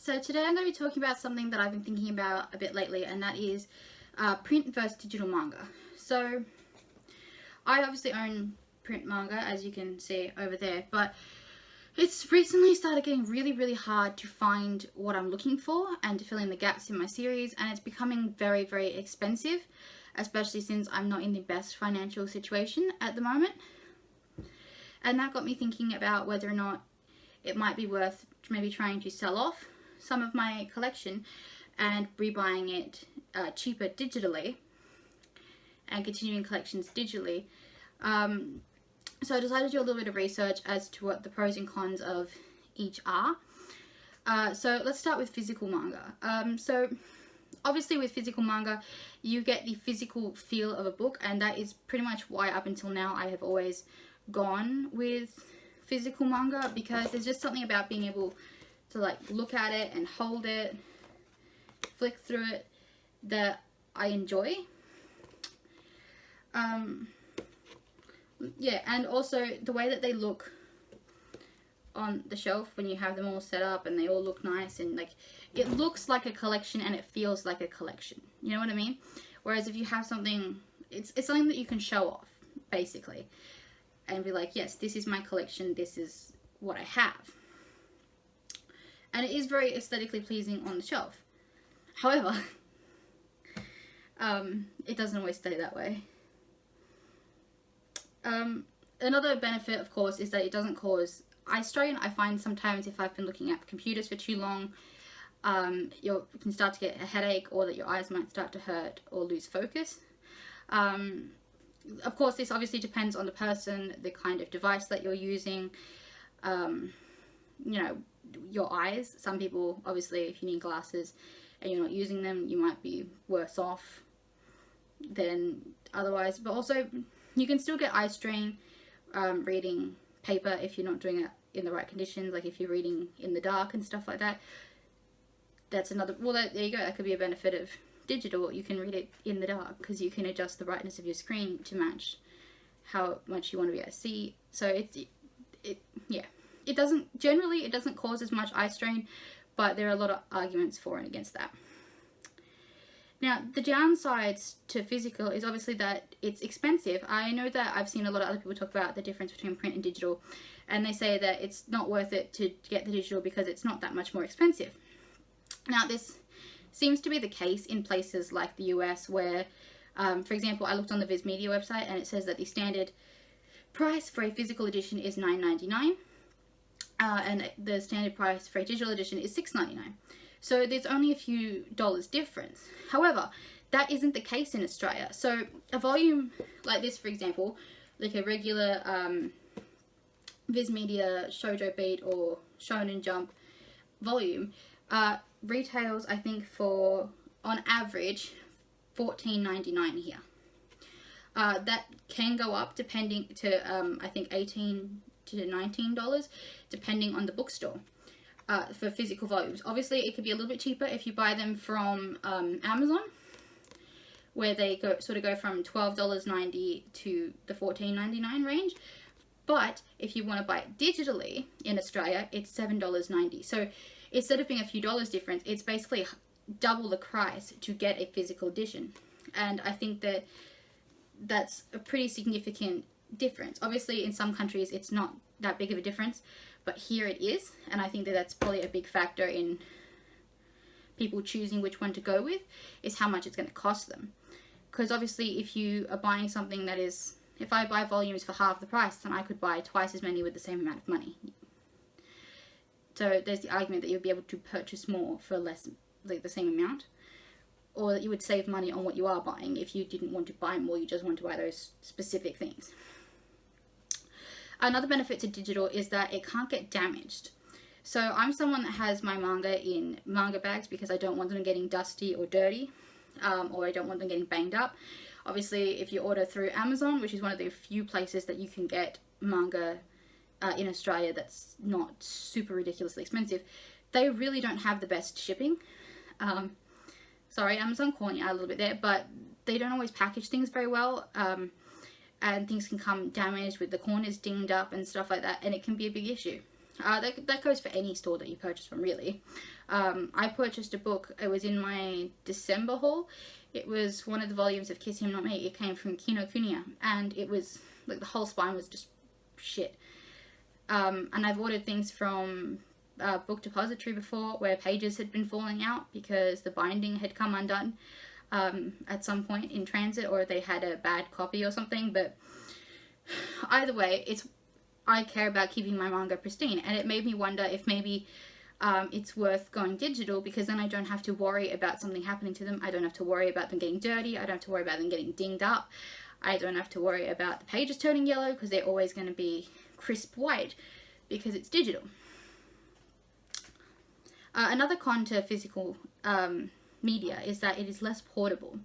So today I'm going to be talking about something that I've been thinking about a bit lately, and that is print versus digital manga. So I obviously own print manga, as you can see over there, but it's recently started getting really hard to find what I'm looking for and to fill in the gaps in my series, and it's becoming very expensive, especially since I'm not in the best financial situation at the moment. And that got me thinking about whether or not it might be worth maybe trying to sell off some of my collection and rebuying it cheaper digitally and continuing collections digitally. So I decided to do a little bit of research as to what the pros and cons of each are. So let's start with physical manga. So obviously with physical manga, you get the physical feel of a book, and that is pretty much why up until now I have always gone with physical manga, because there's just something about being able to like look at it and hold it, flick through it, that I enjoy. Yeah, and also the way that they look on the shelf when you have them all set up and they all look nice, and like it looks like a collection and it feels like a collection, you know what I mean? Whereas if you have something, it's something that you can show off basically and be like, yes, this is my collection, this is what I have. And it is very aesthetically pleasing on the shelf. However, it doesn't always stay that way. Another benefit, of course, is that it doesn't cause eye strain. I find sometimes if I've been looking at computers for too long, you can start to get a headache, or that your eyes might start to hurt or lose focus. Of course, this obviously depends on the person, the kind of device that you're using, you know, your eyes. Some people, obviously, if you need glasses and you're not using them, you might be worse off than otherwise. But also, you can still get eye strain reading paper if you're not doing it in the right conditions, like if you're reading in the dark and stuff like that. That's another, well, there you go, that could be a benefit of digital. You can read it in the dark because you can adjust the brightness of your screen to match how much you want to be able to see. So it doesn't cause as much eye strain, but there are a lot of arguments for and against that. Now, the downsides to physical is obviously that it's expensive. I know that I've seen a lot of other people talk about the difference between print and digital, and they say that it's not worth it to get the digital because it's not that much more expensive. Now, this seems to be the case in places like the US where, for example, I looked on the Viz Media website and it says that the standard price for a physical edition is $9.99, and the standard price for a digital edition is $6.99. So there's only a few dollars difference. However, that isn't the case in Australia. So a volume like this, for example, like a regular Viz Media Shoujo Beat or Shonen Jump volume, retails, I think, for, on average, $14.99 here. That can go up depending to, I think, $18 to $19, depending on the bookstore. For physical volumes. Obviously, it could be a little bit cheaper if you buy them from Amazon, where they go from $12.90 to the $14.99 range. But if you want to buy it digitally in Australia, it's $7.90. So instead of being a few dollars difference, it's basically double the price to get a physical edition. And I think that that's a pretty significant difference. Obviously, in some countries, it's not that big of a difference, but here it is, and I think that that's probably a big factor in people choosing which one to go with, is how much it's going to cost them. Because obviously, if you are buying something that is, if I buy volumes for half the price, then I could buy twice as many with the same amount of money. So there's the argument that you'll be able to purchase more for less, like the same amount, or that you would save money on what you are buying if you didn't want to buy more, you just want to buy those specific things. Another benefit to digital is that it can't get damaged. So I'm someone that has my manga in manga bags because I don't want them getting dusty or dirty, or I don't want them getting banged up. Obviously, if you order through Amazon, which is one of the few places that you can get manga in Australia that's not super ridiculously expensive, they really don't have the best shipping. Sorry, Amazon calling you out a little bit there, but they don't always package things very well. And things can come damaged with the corners dinged up and stuff like that, and it can be a big issue. That goes for any store that you purchase from, really. I purchased a book. It was in my December haul. It was one of the volumes of Kiss Him Not Me. It came from Kinokuniya, and it was like the whole spine was just shit. And I've ordered things from Book Depository before, where pages had been falling out because the binding had come undone at some point in transit, or they had a bad copy or something. But either way, I care about keeping my manga pristine, and it made me wonder if maybe it's worth going digital, because then I don't have to worry about something happening to them. I don't have to worry about them getting dirty. I don't have to worry about them getting dinged up. I don't have to worry about the pages turning yellow, because they're always going to be crisp white because it's digital. Another con to physical media is that it is less portable.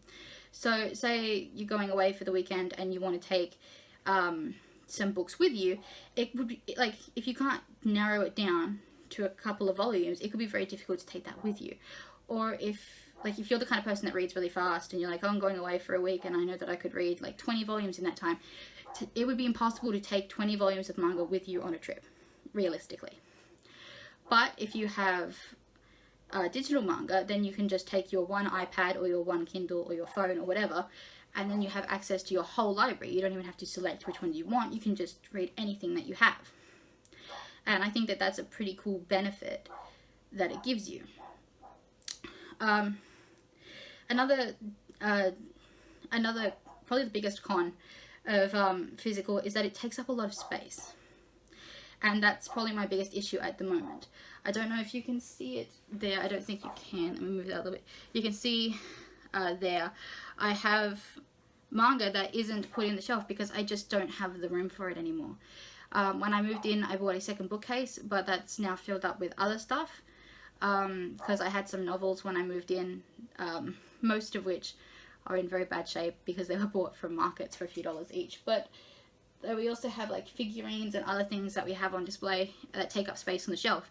So say you're going away for the weekend and you want to take some books with you. It would be like, if you can't narrow it down to a couple of volumes, it could be very difficult to take that with you. Or if you're the kind of person that reads really fast and you're like, oh, I'm going away for a week and I know that I could read like 20 volumes in that time, it would be impossible to take 20 volumes of manga with you on a trip, realistically. But if you have digital manga, then you can just take your one iPad or your one Kindle or your phone or whatever, and then you have access to your whole library. You don't even have to select which one you want. You can just read anything that you have. And I think that that's a pretty cool benefit that it gives you. Another probably the biggest con of physical is that it takes up a lot of space. And that's probably my biggest issue at the moment. I don't know if you can see it there. I don't think you can. Let me move that a little bit. You can see there. I have manga that isn't put in the shelf because I just don't have the room for it anymore. When I moved in, I bought a second bookcase, but that's now filled up with other stuff. Because I had some novels when I moved in, most of which are in very bad shape because they were bought from markets for a few dollars each. But we also have like figurines and other things that we have on display that take up space on the shelf.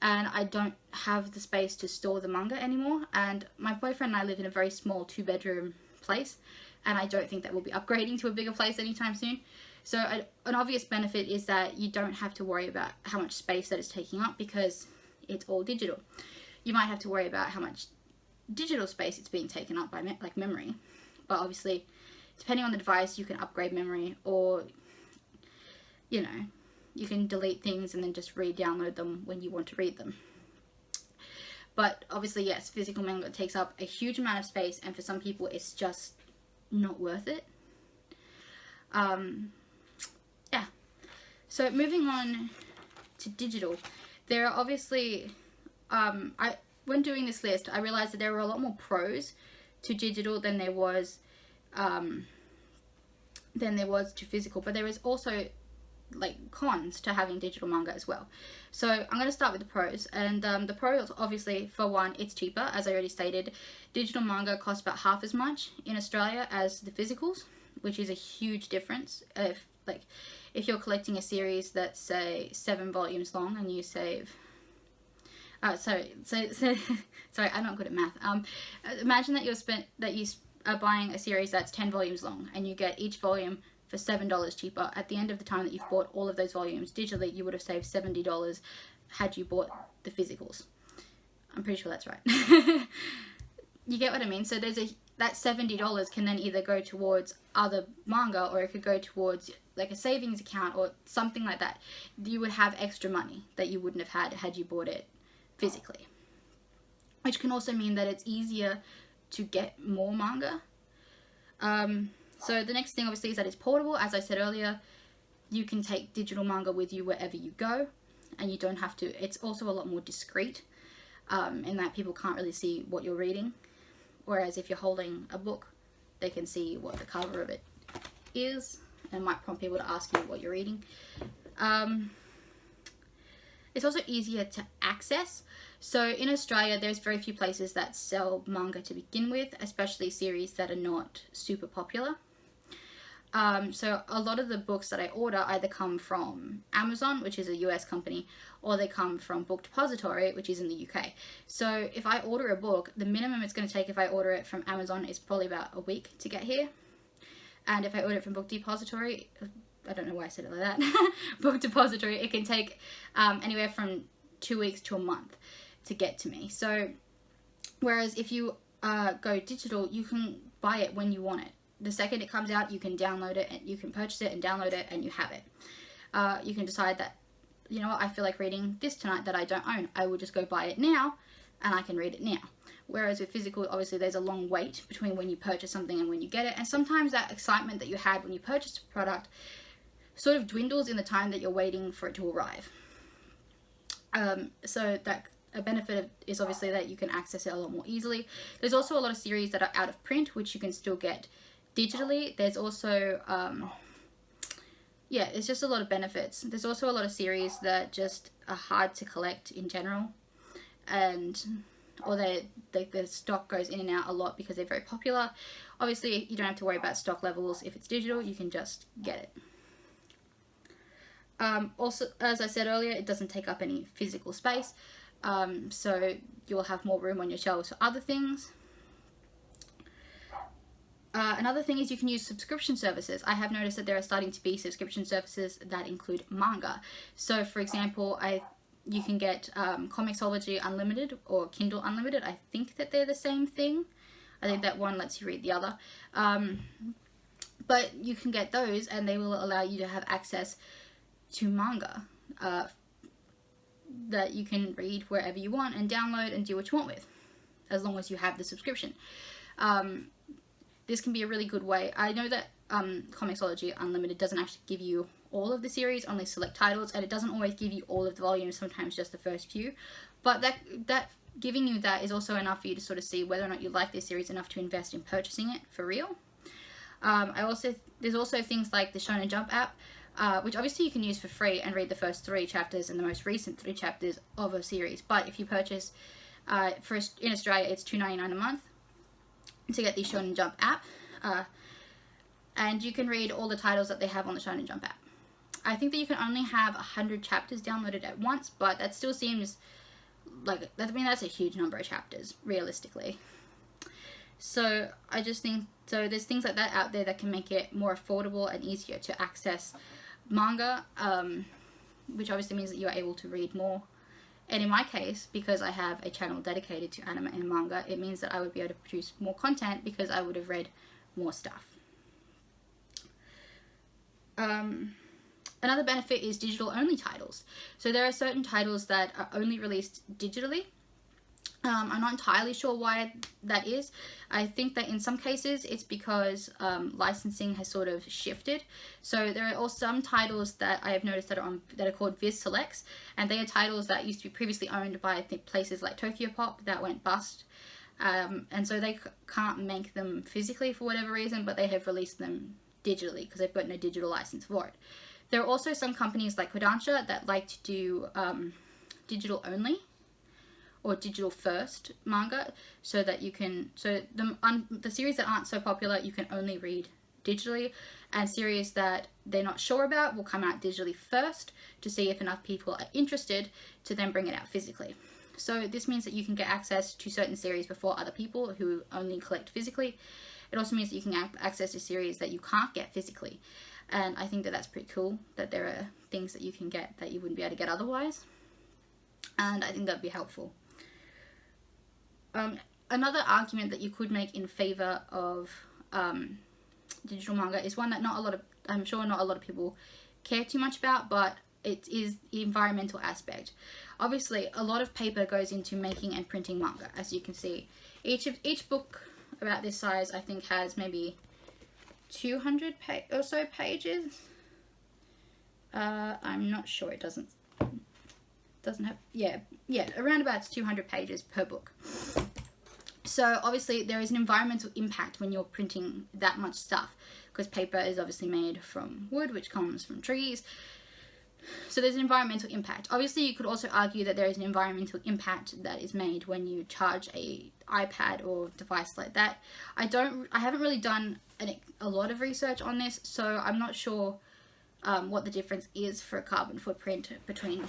And I don't have the space to store the manga anymore. And my boyfriend and I live in a very small 2-bedroom place, and I don't think that we'll be upgrading to a bigger place anytime soon. So an obvious benefit is that you don't have to worry about how much space that is taking up because it's all digital. You might have to worry about how much digital space it's being taken up by memory, but obviously depending on the device you can upgrade memory, or you can delete things and then just re-download them when you want to read them. But obviously, yes, physical manga takes up a huge amount of space, and for some people it's just not worth it. Yeah, so moving on to digital, there are obviously, when doing this list, I realized that there were a lot more pros to digital than there was to physical, but there is also like cons to having digital manga as well. So I'm going to start with the pros, and the pros, obviously, for one, it's cheaper. As I already stated, digital manga costs about half as much in Australia as the physicals, which is a huge difference. If you're collecting a series that's, say, 7 volumes long, and you save sorry, I'm not good at math. Imagine that you are buying a series that's 10 volumes long, and you get each volume for $7 cheaper. At the end of the time that you've bought all of those volumes digitally, you would have saved $70 had you bought the physicals. I'm pretty sure that's right. You get what I mean? So that $70 can then either go towards other manga, or it could go towards like a savings account or something like that. You would have extra money that you wouldn't have had you bought it physically, which can also mean that it's easier to get more manga. So the next thing obviously is that it's portable. As I said earlier, you can take digital manga with you wherever you go, and you don't have to. It's also a lot more discreet in that people can't really see what you're reading, whereas if you're holding a book, they can see what the cover of it is, and might prompt people to ask you what you're reading. It's also easier to access. So in Australia, there's very few places that sell manga to begin with, especially series that are not super popular. So a lot of the books that I order either come from Amazon, which is a US company, or they come from Book Depository, which is in the UK. So if I order a book, the minimum it's going to take if I order it from Amazon is probably about a week to get here. And if I order it from Book Depository, I don't know why I said it like that, book depository, it can take anywhere from 2 weeks to a month to get to me. So whereas if you go digital, you can buy it when you want it. The second it comes out, you can download it, and you can purchase it and download it, and you have it. You can decide that, you know what, I feel like reading this tonight that I don't own. I will just go buy it now, and I can read it now. Whereas with physical, obviously there's a long wait between when you purchase something and when you get it. And sometimes that excitement that you had when you purchased a product sort of dwindles in the time that you're waiting for it to arrive. So that a benefit is obviously that you can access it a lot more easily. There's also a lot of series that are out of print, which you can still get digitally. There's also, yeah, it's just a lot of benefits. There's also a lot of series that just are hard to collect in general, or the stock goes in and out a lot because they're very popular. Obviously, you don't have to worry about stock levels. If it's digital, you can just get it. Also, as I said earlier, it doesn't take up any physical space, so you'll have more room on your shelves for other things. Another thing is you can use subscription services. I have noticed that there are starting to be subscription services that include manga. So, for example, you can get Comixology Unlimited or Kindle Unlimited. I think that they're the same thing. I think that one lets you read the other. But you can get those, and they will allow you to have access to manga that you can read wherever you want and download and do what you want with, as long as you have the subscription. This can be a really good way. I know that Comixology Unlimited doesn't actually give you all of the series, only select titles, and it doesn't always give you all of the volumes, sometimes just the first few. But that giving you that is also enough for you to sort of see whether or not you like this series enough to invest in purchasing it for real. There's also things like the Shonen Jump app, which obviously you can use for free and read the first 3 chapters and the most recent 3 chapters of a series. But if you purchase, in Australia, it's $2.99 a month to get the Shonen Jump app, and you can read all the titles that they have on the Shonen Jump app. I think that you can only have 100 chapters downloaded at once, but that still seems like, I mean, that's a huge number of chapters, realistically. So I just think, so there's things like that out there that can make it more affordable and easier to access manga, which obviously means that you are able to read more. And in my case, because I have a channel dedicated to anime and manga, it means that I would be able to produce more content because I would have read more stuff. Another benefit is digital-only titles. So there are certain titles that are only released digitally. I'm not entirely sure why that is. I think that in some cases it's because licensing has sort of shifted. So there are also some titles that I have noticed that are called Viz Selects, and they are titles that used to be previously owned by, I think, places like Tokyopop that went bust. And so they can't make them physically for whatever reason, but they have released them digitally because they've got no digital license for it. There are also some companies like Kodansha that like to do digital only or digital first manga, so that you can, the series that aren't so popular you can only read digitally, and series that they're not sure about will come out digitally first to see if enough people are interested to then bring it out physically. So this means that you can get access to certain series before other people who only collect physically. It also means that you can access to series that you can't get physically. And I think that that's pretty cool, that there are things that you can get that you wouldn't be able to get otherwise. And I think that'd be helpful. Another argument that you could make in favor of digital manga is one that I'm sure not a lot of people care too much about, but it is the environmental aspect. Obviously, a lot of paper goes into making and printing manga, as you can see. Each book about this size, I think, has maybe 200 or so pages. I'm not sure, it doesn't have, yeah, around about 200 pages per book. So obviously there is an environmental impact when you're printing that much stuff, because paper is obviously made from wood, which comes from trees. So there's an environmental impact. Obviously you could also argue that there is an environmental impact that is made when you charge a iPad or device like that. I haven't really done a lot of research on this, so I'm not sure what the difference is for a carbon footprint between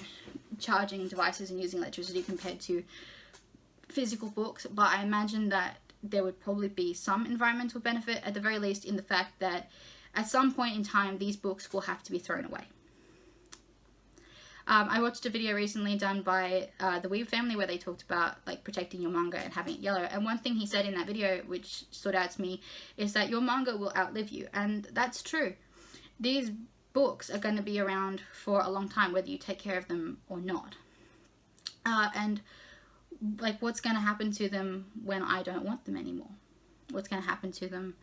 charging devices and using electricity compared to physical books, but I imagine that there would probably be some environmental benefit, at the very least, in the fact that at some point in time, these books will have to be thrown away. I watched a video recently done by the Weave family where they talked about like protecting your manga and having it yellow. And one thing he said in that video, which stood out to me, is that your manga will outlive you. And that's true. These books are going to be around for a long time, whether you take care of them or not. And like, what's going to happen to them when I don't want them anymore? What's going to happen to them,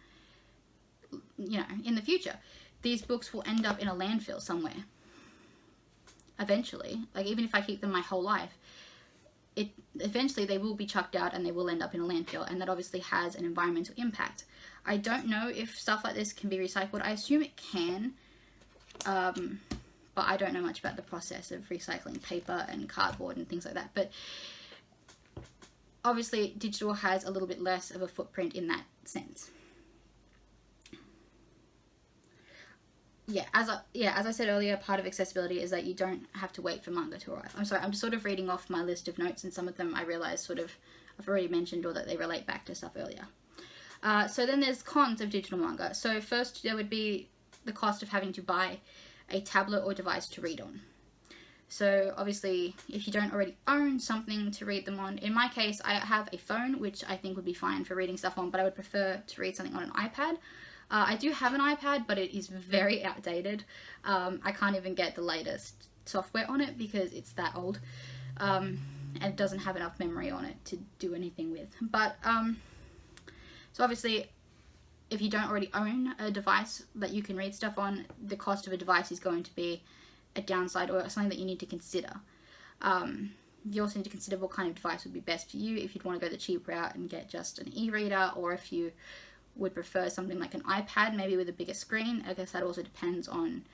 you know, in the future? These books will end up in a landfill somewhere. Eventually, like even if I keep them my whole life, eventually they will be chucked out and they will end up in a landfill, and that obviously has an environmental impact. I don't know if stuff like this can be recycled. I assume it can, but I don't know much about the process of recycling paper and cardboard and things like that. But obviously digital has a little bit less of a footprint in that sense. As I said earlier, part of accessibility is that you don't have to wait for manga to arrive. I'm sorry, I'm just sort of reading off my list of notes, and some of them I realize sort of I've already mentioned or that they relate back to stuff earlier. So then there's cons of digital manga. So first there would be the cost of having to buy a tablet or device to read on. So obviously if you don't already own something to read them on, in my case I have a phone which I think would be fine for reading stuff on, but I would prefer to read something on an iPad. I do have an iPad, but it is very outdated. I can't even get the latest software on it because it's that old, and it doesn't have enough memory on it to do anything with. But so obviously if you don't already own a device that you can read stuff on, the cost of a device is going to be a downside or something that you need to consider. You also need to consider what kind of device would be best for you, if you'd want to go the cheap route and get just an e-reader, or if you would prefer something like an iPad, maybe with a bigger screen. I guess that also depends on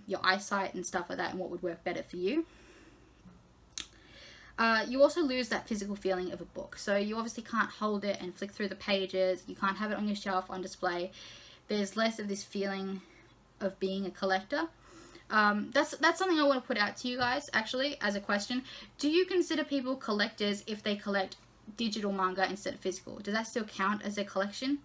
your eyesight and stuff like that, and what would work better for you. You also lose that physical feeling of a book. So you obviously can't hold it and flick through the pages. You can't have it on your shelf on display. There's less of this feeling of being a collector. That's something I want to put out to you guys, actually, as a question. Do you consider people collectors if they collect digital manga instead of physical? Does that still count as a collection?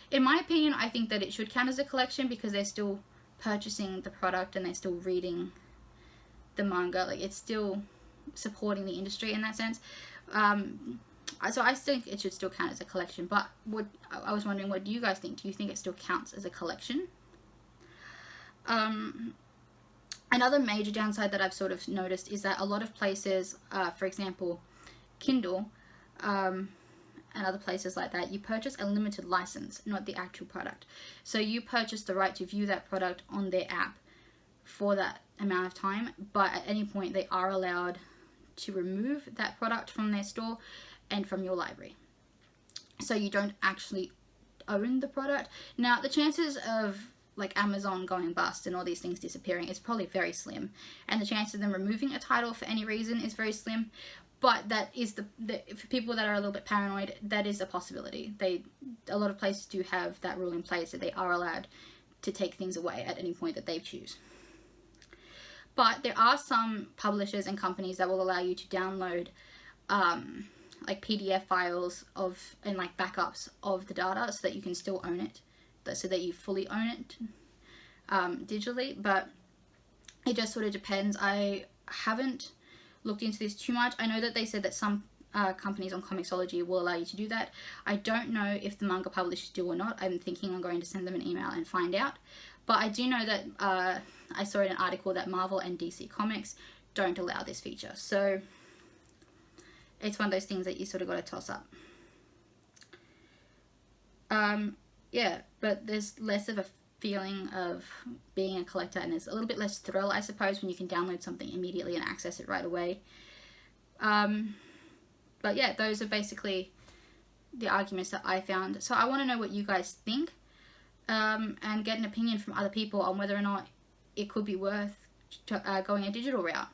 In my opinion, I think that it should count as a collection because they're still purchasing the product and they're still reading the manga. Like, it's still supporting the industry in that sense. So I think it should still count as a collection, but I was wondering, what do you guys think? Do you think it still counts as a collection? Another major downside that I've sort of noticed is that a lot of places, for example, Kindle, and other places like that, you purchase a limited license, not the actual product. So you purchase the right to view that product on their app for that amount of time, but at any point they are allowed to remove that product from their store and from your library. So you don't actually own the product. Now, the chances of like Amazon going bust and all these things disappearing is probably very slim, and the chance of them removing a title for any reason is very slim. But that is for people that are a little bit paranoid, that is a possibility. A lot of places do have that rule in place that they are allowed to take things away at any point that they choose. But there are some publishers and companies that will allow you to download like PDF files and like backups of the data so that you can still own it, so that you fully own it digitally. But it just sort of depends. I haven't looked into this too much. I know that they said that some companies on Comixology will allow you to do that. I don't know if the manga publishers do or not. I'm thinking I'm going to send them an email and find out. But I do know that I saw in an article that Marvel and DC Comics don't allow this feature. So it's one of those things that you sort of got to toss up. Yeah, but there's less of a feeling of being a collector, and there's a little bit less thrill, I suppose, when you can download something immediately and access it right away. But yeah, those are basically the arguments that I found. So I want to know what you guys think, and get an opinion from other people on whether or not it could be worth going a digital route.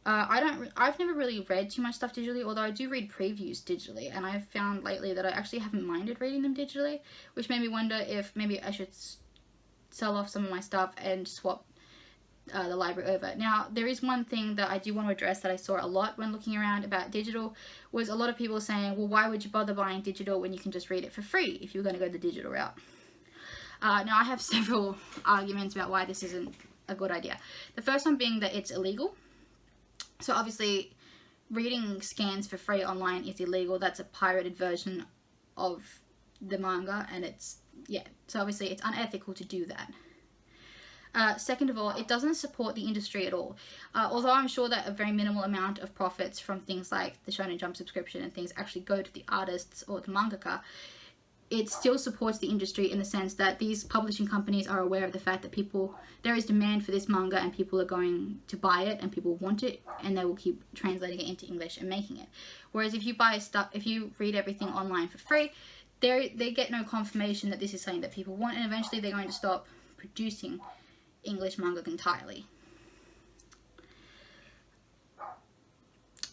I've never really read too much stuff digitally, although I do read previews digitally, and I've found lately that I actually haven't minded reading them digitally, which made me wonder if maybe I should sell off some of my stuff and swap the library over. Now, there is one thing that I do want to address that I saw a lot when looking around about digital, was a lot of people saying, well, why would you bother buying digital when you can just read it for free if you're going to go the digital route? Now I have several arguments about why this isn't a good idea. The first one being that it's illegal. So obviously reading scans for free online is illegal. That's a pirated version of the manga, and it's, yeah, so obviously it's unethical to do that. Second of all, it doesn't support the industry at all. Although I'm sure that a very minimal amount of profits from things like the Shonen Jump subscription and things actually go to the artists or the mangaka, it still supports the industry in the sense that these publishing companies are aware of the fact that there is demand for this manga and people are going to buy it and people want it, and they will keep translating it into English and making it. Whereas if you read everything online for free, they get no confirmation that this is something that people want, and eventually they're going to stop producing English manga entirely.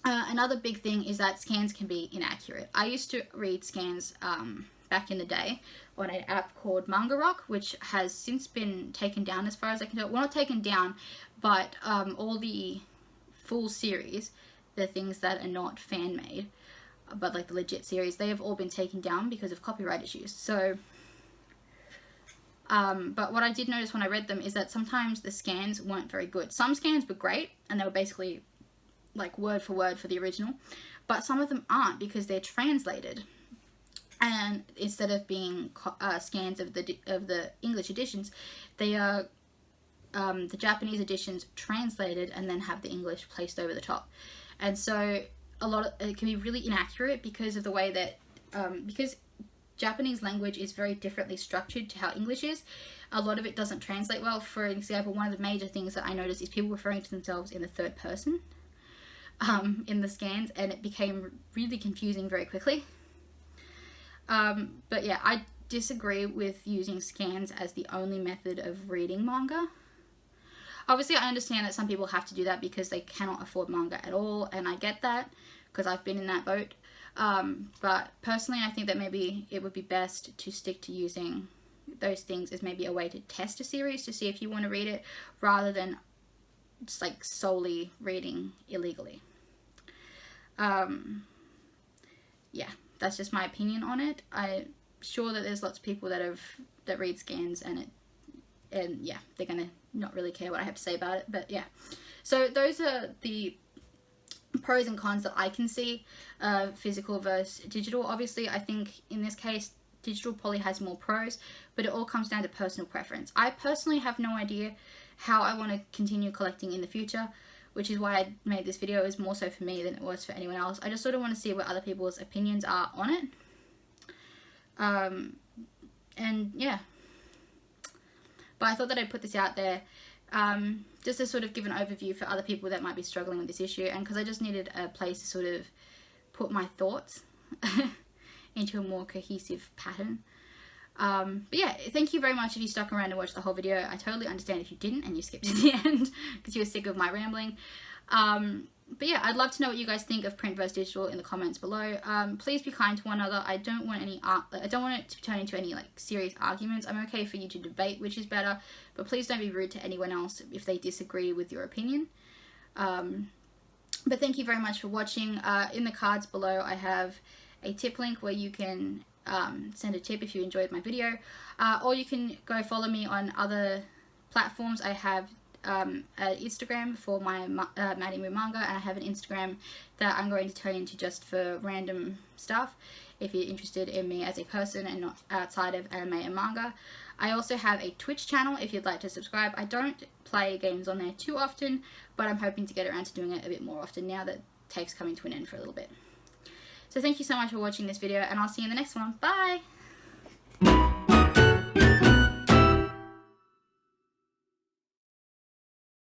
Another big thing is that scans can be inaccurate. I used to read scans back in the day on an app called Manga, which has since been taken down as far as I can tell. Well, not taken down, but all the full series, the things that are not fan-made, but like the legit series, they have all been taken down because of copyright issues. So but what I did notice when I read them is that sometimes the scans weren't very good. Some scans were great, and they were basically like word for word for the original, but some of them aren't because they're translated. And instead of being scans of the English editions, they are the Japanese editions translated and then have the English placed over the top. And so it can be really inaccurate because of the way that because Japanese language is very differently structured to how English is. A lot of it doesn't translate well. For example, one of the major things that I noticed is people referring to themselves in the third person in the scans, and it became really confusing very quickly. But yeah, I disagree with using scans as the only method of reading manga. Obviously, I understand that some people have to do that because they cannot afford manga at all, and I get that because I've been in that boat. But personally, I think that maybe it would be best to stick to using those things as maybe a way to test a series to see if you want to read it, rather than just like solely reading illegally. Yeah, that's just my opinion on it. I'm sure that there's lots of people that read scans and yeah, they're gonna not really care what I have to say about it. But yeah, so those are the pros and cons that I can see, physical versus digital. Obviously, I think in this case digital probably has more pros, but it all comes down to personal preference. I personally have no idea how I want to continue collecting in the future, which is why I made this video. Is more so for me than it was for anyone else. I just sort of want to see what other people's opinions are on it, and yeah, but I thought that I'd put this out there just to sort of give an overview for other people that might be struggling with this issue, and because I just needed a place to sort of put my thoughts into a more cohesive pattern. But yeah, thank you very much if you stuck around and watched the whole video. I totally understand if you didn't and you skipped to the end because you were sick of my rambling. But yeah, I'd love to know what you guys think of print versus digital in the comments below. Please be kind to one another. I don't want it to turn into any like serious arguments. I'm okay for you to debate which is better, but please don't be rude to anyone else if they disagree with your opinion. But thank you very much for watching. In the cards below, I have a tip link where you can send a tip if you enjoyed my video, or you can go follow me on other platforms. I have an Instagram for my Maddie Moo Manga, and I have an Instagram that I'm going to turn into just for random stuff if you're interested in me as a person and not outside of anime and manga. I also have a Twitch channel if you'd like to subscribe. I don't play games on there too often, but I'm hoping to get around to doing it a bit more often now that TAFE's coming to an end for a little bit. So thank you so much for watching this video, and I'll see you in the next one. Bye!